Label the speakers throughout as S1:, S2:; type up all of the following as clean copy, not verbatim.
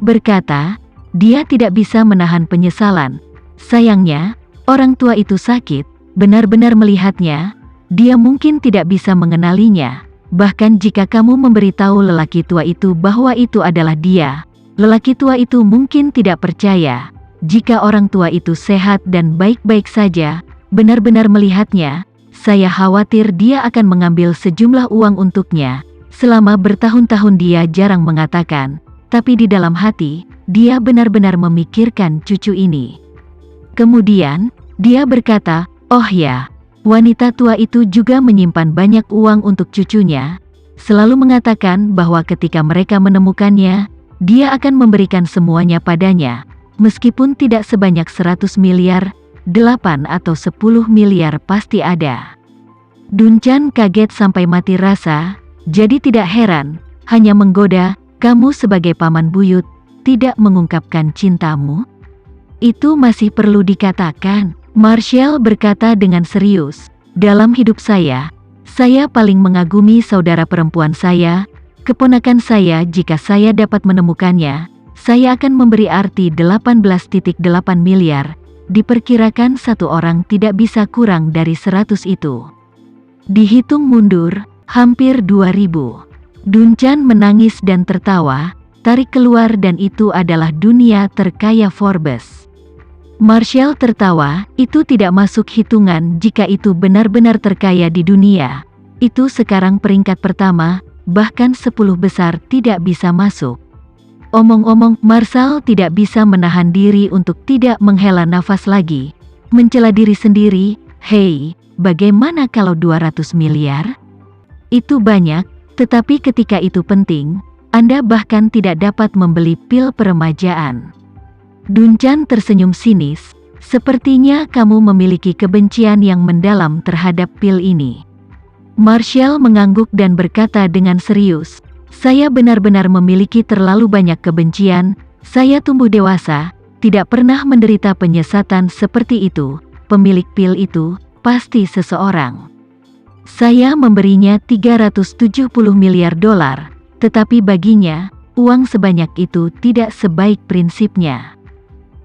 S1: berkata, dia tidak bisa menahan penyesalan. Sayangnya, orang tua itu sakit, benar-benar melihatnya, dia mungkin tidak bisa mengenalinya. Bahkan jika kamu memberitahu lelaki tua itu bahwa itu adalah dia, lelaki tua itu mungkin tidak percaya. Jika orang tua itu sehat dan baik-baik saja, benar-benar melihatnya, saya khawatir dia akan mengambil sejumlah uang untuknya. Selama bertahun-tahun dia jarang mengatakan, tapi di dalam hati, dia benar-benar memikirkan cucu ini. Kemudian, dia berkata, oh ya, wanita tua itu juga menyimpan banyak uang untuk cucunya, selalu mengatakan bahwa ketika mereka menemukannya, dia akan memberikan semuanya padanya, meskipun tidak sebanyak 100 miliar, 8 atau 10 miliar pasti ada. Dunchan kaget sampai mati rasa, jadi tidak heran, hanya menggoda, kamu sebagai paman buyut, tidak mengungkapkan cintamu? Itu masih perlu dikatakan. Marshall berkata dengan serius, dalam hidup saya paling mengagumi saudara perempuan saya, keponakan saya. Jika saya dapat menemukannya, saya akan memberi arti 18,8 miliar, diperkirakan satu orang tidak bisa kurang dari 100 itu. Dihitung mundur, hampir 2000. Dunchan menangis dan tertawa, tarik keluar dan itu adalah dunia terkaya Forbes. Marshall tertawa, itu tidak masuk hitungan jika itu benar-benar terkaya di dunia. Itu sekarang peringkat pertama, bahkan 10 besar tidak bisa masuk. Omong-omong, Marshall tidak bisa menahan diri untuk tidak menghela nafas lagi. Mencela diri sendiri, hei, bagaimana kalau 200 miliar? Itu banyak, tetapi ketika itu penting, Anda bahkan tidak dapat membeli pil peremajaan. Dunchan tersenyum sinis, sepertinya kamu memiliki kebencian yang mendalam terhadap pil ini. Marshall mengangguk dan berkata dengan serius, saya benar-benar memiliki terlalu banyak kebencian, saya tumbuh dewasa, tidak pernah menderita penyesatan seperti itu, pemilik pil itu, pasti seseorang. Saya memberinya 370 miliar dolar, tetapi baginya, uang sebanyak itu tidak sebaik prinsipnya.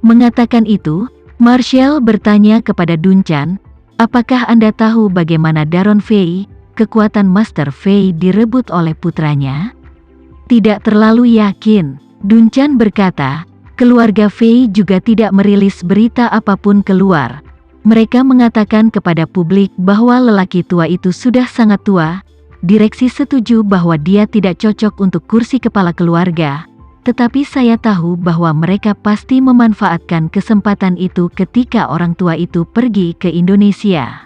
S1: Mengatakan itu, Marshall bertanya kepada Dunchan, apakah Anda tahu bagaimana Daron Fei, kekuatan Master Fei direbut oleh putranya? Tidak terlalu yakin, Dunchan berkata, keluarga Fei juga tidak merilis berita apapun keluar. Mereka mengatakan kepada publik bahwa lelaki tua itu sudah sangat tua, direksi setuju bahwa dia tidak cocok untuk kursi kepala keluarga. Tetapi saya tahu bahwa mereka pasti memanfaatkan kesempatan itu ketika orang tua itu pergi ke Indonesia.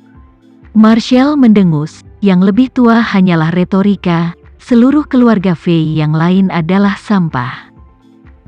S1: Marshall mendengus, yang lebih tua hanyalah retorika, seluruh keluarga Fei yang lain adalah sampah.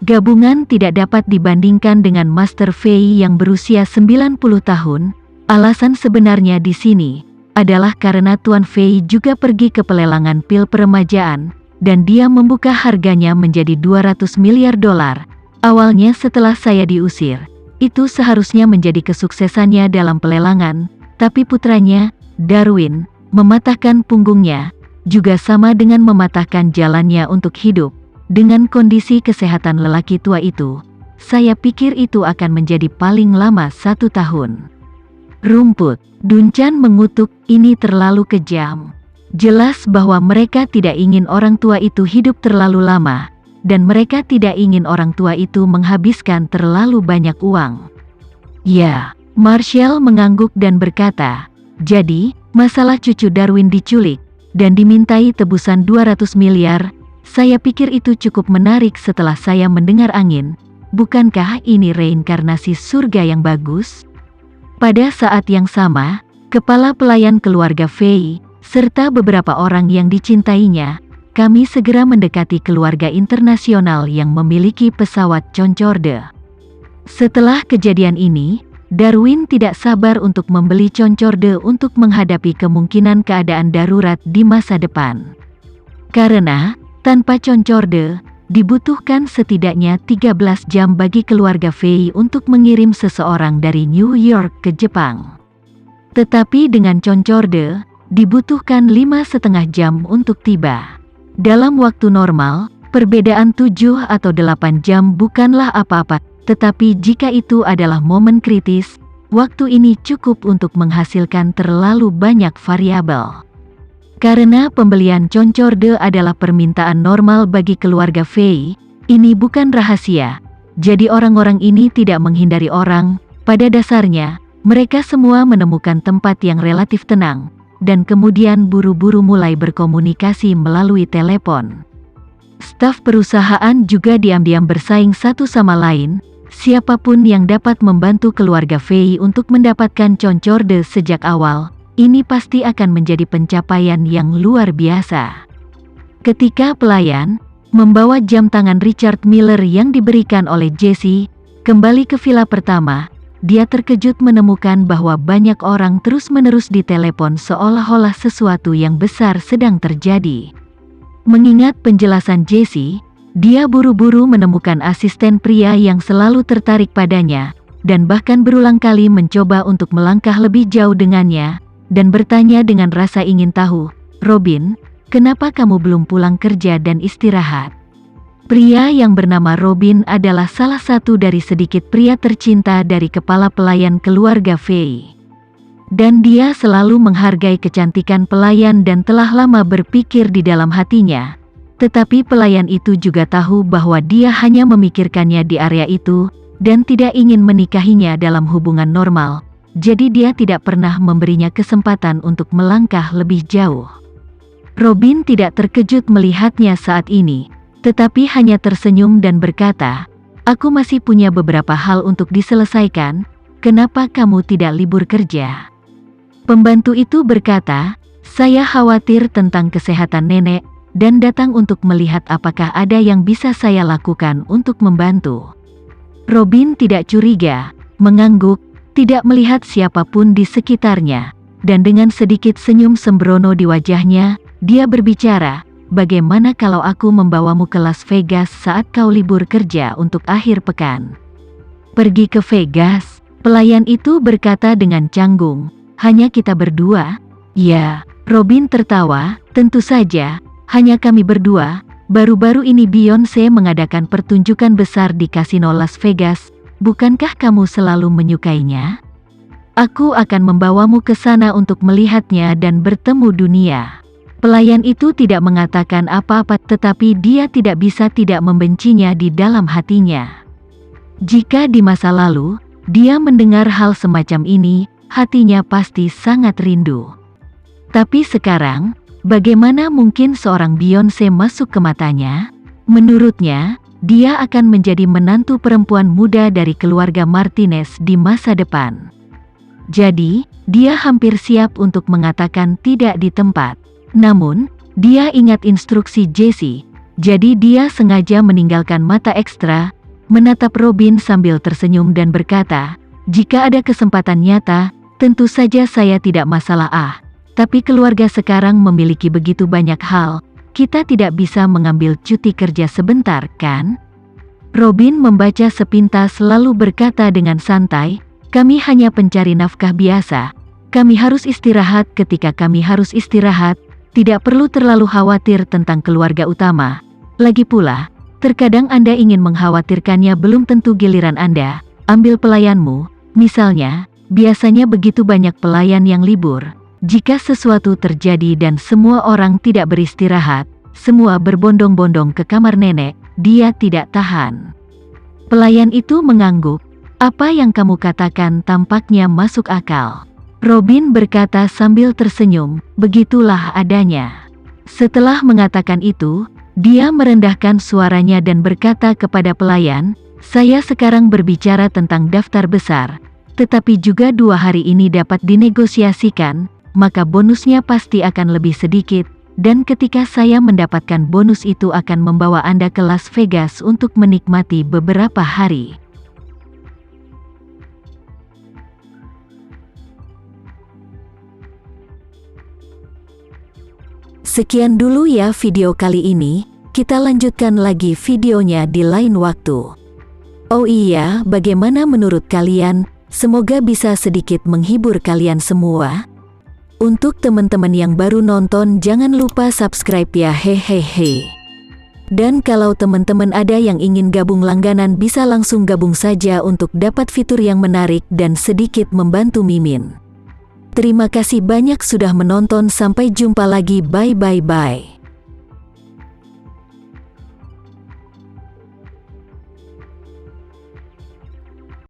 S1: Gabungan tidak dapat dibandingkan dengan Master Fei yang berusia 90 tahun, alasan sebenarnya di sini adalah karena Tuan Fei juga pergi ke pelelangan pil peremajaan, dan dia membuka harganya menjadi 200 miliar dolar. Awalnya setelah saya diusir, itu seharusnya menjadi kesuksesannya dalam pelelangan, tapi putranya, Darwin, mematahkan punggungnya, juga sama dengan mematahkan jalannya untuk hidup. Dengan kondisi kesehatan lelaki tua itu, saya pikir itu akan menjadi paling lama 1 tahun. Rumput, Dunchan mengutuk, ini terlalu kejam. Jelas bahwa mereka tidak ingin orang tua itu hidup terlalu lama, dan mereka tidak ingin orang tua itu menghabiskan terlalu banyak uang. Ya, Marshall mengangguk dan berkata, jadi, masalah cucu Darwin diculik, dan dimintai tebusan 200 miliar, saya pikir itu cukup menarik setelah saya mendengar angin. Bukankah ini reinkarnasi surga yang bagus? Pada saat yang sama, kepala pelayan keluarga Fei, serta beberapa orang yang dicintainya, kami segera mendekati keluarga internasional yang memiliki pesawat Concorde. Setelah kejadian ini, Darwin tidak sabar untuk membeli Concorde untuk menghadapi kemungkinan keadaan darurat di masa depan. Karena, tanpa Concorde, dibutuhkan setidaknya 13 jam bagi keluarga Fei untuk mengirim seseorang dari New York ke Jepang. Tetapi dengan Concorde, dibutuhkan 5,5 jam untuk tiba. Dalam waktu normal, Perbedaan 7 atau 8 jam bukanlah apa-apa, tetapi jika itu adalah momen kritis, waktu ini cukup untuk menghasilkan terlalu banyak variabel. Karena pembelian Concorde adalah permintaan normal bagi keluarga Fei, ini bukan rahasia. Jadi orang-orang ini tidak menghindari orang, pada dasarnya, mereka semua menemukan tempat yang relatif tenang, dan kemudian buru-buru mulai berkomunikasi melalui telepon. Staf perusahaan juga diam-diam bersaing satu sama lain, siapapun yang dapat membantu keluarga Fei untuk mendapatkan Concorde sejak awal, ini pasti akan menjadi pencapaian yang luar biasa. Ketika pelayan membawa jam tangan Richard Miller yang diberikan oleh Jesse kembali ke villa pertama, dia terkejut menemukan bahwa banyak orang terus-menerus ditelepon seolah-olah sesuatu yang besar sedang terjadi. Mengingat penjelasan Jesse, dia buru-buru menemukan asisten pria yang selalu tertarik padanya, dan bahkan berulang kali mencoba untuk melangkah lebih jauh dengannya, dan bertanya dengan rasa ingin tahu, "Robin, kenapa kamu belum pulang kerja dan istirahat?" Pria yang bernama Robin adalah salah satu dari sedikit pria tercinta dari kepala pelayan keluarga Fei. Dan dia selalu menghargai kecantikan pelayan dan telah lama berpikir di dalam hatinya. Tetapi pelayan itu juga tahu bahwa dia hanya memikirkannya di area itu, dan tidak ingin menikahinya dalam hubungan normal. Jadi dia tidak pernah memberinya kesempatan untuk melangkah lebih jauh. Robin tidak terkejut melihatnya saat ini, tetapi hanya tersenyum dan berkata, "Aku masih punya beberapa hal untuk diselesaikan, kenapa kamu tidak libur kerja?" Pembantu itu berkata, "Saya khawatir tentang kesehatan nenek, dan datang untuk melihat apakah ada yang bisa saya lakukan untuk membantu." Robin tidak curiga, mengangguk, tidak melihat siapapun di sekitarnya, dan dengan sedikit senyum sembrono di wajahnya, dia berbicara, "Bagaimana kalau aku membawamu ke Las Vegas saat kau libur kerja untuk akhir pekan?" "Pergi ke Vegas?" Pelayan itu berkata dengan canggung. "Hanya kita berdua?" "Ya." Robin tertawa, "Tentu saja, hanya kami berdua. Baru-baru ini Beyoncé mengadakan pertunjukan besar di kasino Las Vegas. Bukankah kamu selalu menyukainya? Aku akan membawamu ke sana untuk melihatnya dan bertemu dunia." Pelayan itu tidak mengatakan apa-apa, tetapi dia tidak bisa tidak membencinya di dalam hatinya. Jika di masa lalu, dia mendengar hal semacam ini, hatinya pasti sangat rindu. Tapi sekarang, bagaimana mungkin seorang Beyoncé masuk ke matanya? Menurutnya, dia akan menjadi menantu perempuan muda dari keluarga Martinez di masa depan. Jadi, dia hampir siap untuk mengatakan tidak di tempat. Namun, dia ingat instruksi Jesse, jadi dia sengaja meninggalkan mata ekstra, menatap Robin sambil tersenyum dan berkata, "Jika ada kesempatan nyata, tentu saja saya tidak masalah tapi keluarga sekarang memiliki begitu banyak hal, kita tidak bisa mengambil cuti kerja sebentar, kan?" Robin membaca sepintas lalu berkata dengan santai, "Kami hanya pencari nafkah biasa. Kami harus istirahat ketika kami harus istirahat, tidak perlu terlalu khawatir tentang keluarga utama. Lagi pula, terkadang Anda ingin mengkhawatirkannya, belum tentu giliran Anda. Ambil pelayanmu, misalnya. Biasanya begitu banyak pelayan yang libur. Jika sesuatu terjadi dan semua orang tidak beristirahat, semua berbondong-bondong ke kamar nenek, dia tidak tahan." Pelayan itu mengangguk. "Apa yang kamu katakan tampaknya masuk akal." Robin berkata sambil tersenyum, "Begitulah adanya." Setelah mengatakan itu, dia merendahkan suaranya dan berkata kepada pelayan, "Saya sekarang berbicara tentang daftar besar. Tetapi juga 2 hari ini dapat dinegosiasikan, maka bonusnya pasti akan lebih sedikit, dan ketika saya mendapatkan bonus itu akan membawa Anda ke Las Vegas untuk menikmati beberapa hari." Sekian dulu ya video kali ini, kita lanjutkan lagi videonya di lain waktu. Oh iya, bagaimana menurut kalian? Semoga bisa sedikit menghibur kalian semua. Untuk teman-teman yang baru nonton, jangan lupa subscribe ya, hehehe. Dan kalau teman-teman ada yang ingin gabung langganan bisa langsung gabung saja untuk dapat fitur yang menarik dan sedikit membantu Mimin. Terima kasih banyak sudah menonton, sampai jumpa lagi, bye.